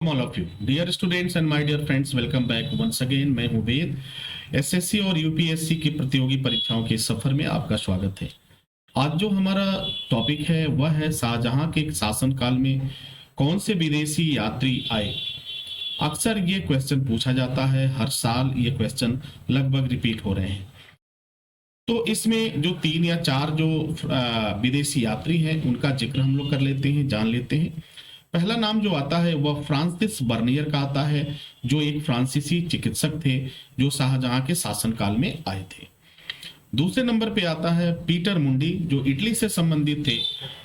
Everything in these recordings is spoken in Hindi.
All of you dear students and my dear friends, welcome back once again. मैं हूं वेद। एसएससी और यूपीएससी की प्रतियोगी परीक्षाओं के सफर में आपका स्वागत है। आज जो हमारा टॉपिक है वह है शाहजहां के शासनकाल में कौन से विदेशी यात्री आए। अक्सर ये क्वेश्चन पूछा जाता है, हर साल ये क्वेश्चन लगभग रिपीट हो रहे हैं। तो इसमें जो 3 या 4 जो विदेशी यात्री हैं उनका जिक्र हम लोग कर लेते हैं, जान लेते हैं। पहला नाम जो आता है वह फ्रांसिस बर्नियर का आता है, जो एक फ्रांसीसी चिकित्सक थे जो शाहजहां के शासनकाल में आए थे। दूसरे नंबर पे आता है पीटर मुंडी, जो इटली से संबंधित थे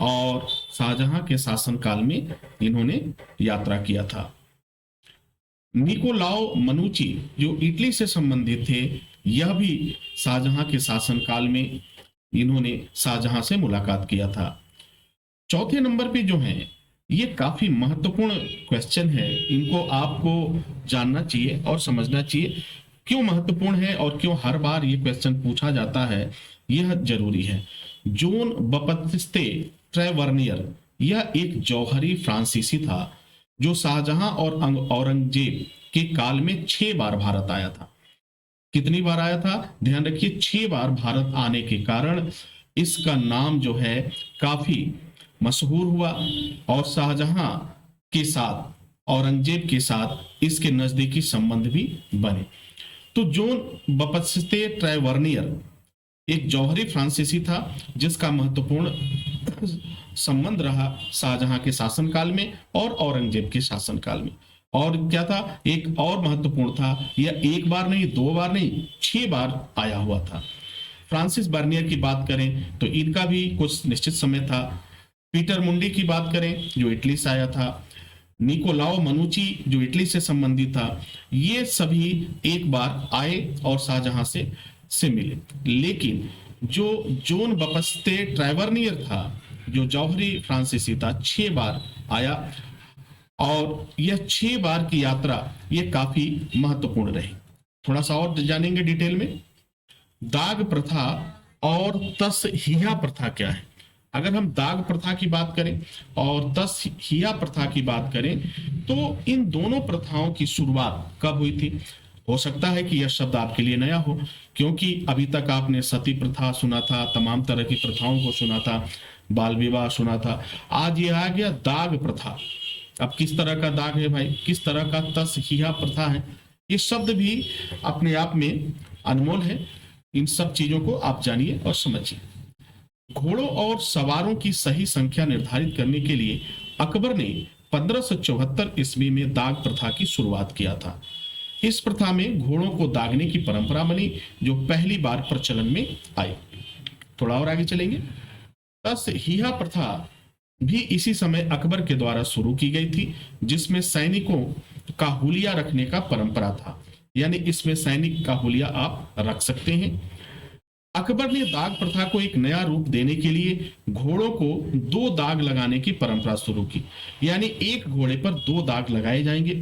और शाहजहां के शासनकाल में इन्होंने यात्रा किया था। निकोलाओ मनुची, जो इटली से संबंधित थे, यह भी शाहजहां के शासनकाल में इन्होंने शाहजहां से मुलाकात किया था। चौथे नंबर पे जो है, ये काफी महत्वपूर्ण क्वेश्चन है, इनको आपको जानना चाहिए और समझना चाहिए। क्यों महत्वपूर्ण है और क्यों हर बार ये क्वेश्चन पूछा जाता है, यह जरूरी है। जोन बपतिस्ते ट्रेवर्नियर, यह एक जौहरी फ्रांसीसी था जो शाहजहां और औरंगजेब के काल में 6 बार भारत आया था। कितनी बार आया था? ध्यान रखिए, 6 बार भारत आने के कारण इसका नाम जो है काफी मशहूर हुआ और शाहजहां के साथ, औरंगजेब के साथ इसके नजदीकी संबंध भी बने। तो जोन बपतिस्ते ट्रेवर्नियर एक जौहरी फ्रांसीसी था जिसका महत्वपूर्ण संबंध रहा शाहजहां के शासनकाल में और औरंगजेब के शासनकाल में। और क्या था, एक और महत्वपूर्ण था, यह 1 बार नहीं, 2 बार नहीं, 6 बार आया हुआ था। फ्रांसिस बर्नियर की बात करें तो इनका भी कुछ निश्चित समय था। पीटर मुंडी की बात करें जो इटली से आया था, निकोलाओ मनुची जो इटली से संबंधित था, ये सभी 1 बार आए और शाहजहां से मिले। लेकिन जो जोन बपतिस्ते ट्रेवर्नियर था, जो जौहरी फ्रांसीसी था, 6 बार आया और यह 6 बार की यात्रा ये काफी महत्वपूर्ण रही। थोड़ा सा और जानेंगे डिटेल में। दाग प्रथा और तसहिया प्रथा क्या है। अगर हम दाग प्रथा की बात करें और तसहिया प्रथा की बात करें तो इन दोनों प्रथाओं की शुरुआत कब हुई थी? हो सकता है कि यह शब्द आपके लिए नया हो, क्योंकि अभी तक आपने सती प्रथा सुना था, तमाम तरह की प्रथाओं को सुना था, बाल विवाह सुना था। आज ये आ गया दाग प्रथा। अब किस तरह का दाग है भाई, किस तरह का तसहिया प्रथा है, ये शब्द भी अपने आप में अनमोल है। इन सब चीजों को आप जानिए और समझिए। घोड़ों और सवारों की सही संख्या निर्धारित करने के लिए अकबर ने 1574 ईस्वी में दाग प्रथा की शुरुआत किया था। इस प्रथा में घोड़ों को दागने की परंपरा बनी, जो पहली बार प्रचलन में आई। थोड़ा और आगे चलेंगे। तसहिया प्रथा भी इसी समय अकबर के द्वारा शुरू की गई थी, जिसमें सैनिकों का हुलिया रखने का परंपरा था। यानी इसमें सैनिक का हुलिया आप रख सकते हैं। अकबर ने दाग प्रथा को एक नया रूप देने के लिए घोड़ों को 2 दाग लगाने की परंपरा शुरू की। यानी एक घोड़े पर 2 दाग लगाए जाएंगे।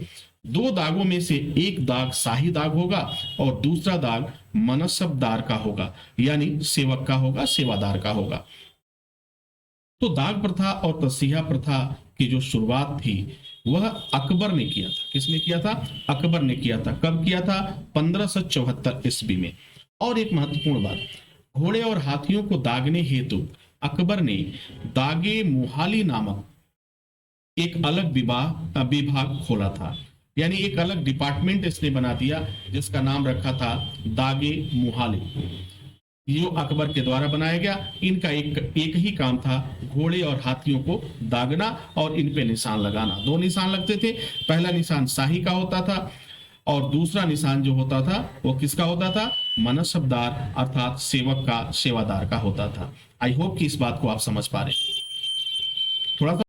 2 दागों में से एक दाग शाही दाग होगा और दूसरा दाग मनसबदार का होगा, यानी सेवक का होगा, सेवादार का होगा। तो दाग प्रथा और तसहिया प्रथा की जो शुरुआत थी वह अकबर ने किया था। किसने किया था? अकबर ने किया था। कब किया था? 1574 ईस्वी में। और एक महत्वपूर्ण बात, घोड़े और हाथियों को दागने हेतु अकबर ने दागे मुहाली नामक एक अलग विभाग खोला था। यानी एक अलग डिपार्टमेंट इसने बना दिया, जिसका नाम रखा था दागे मुहाली। ये अकबर के द्वारा बनाया गया। इनका एक ही काम था, घोड़े और हाथियों को दागना और इन पे निशान लगाना। 2 निशान लगते थे। पहला निशान शाही का होता था और दूसरा निशान जो होता था वो किसका होता था? मनसबदार अर्थात सेवक का, सेवादार का होता था। आई होप कि इस बात को आप समझ पा रहे हैं। थोड़ा सा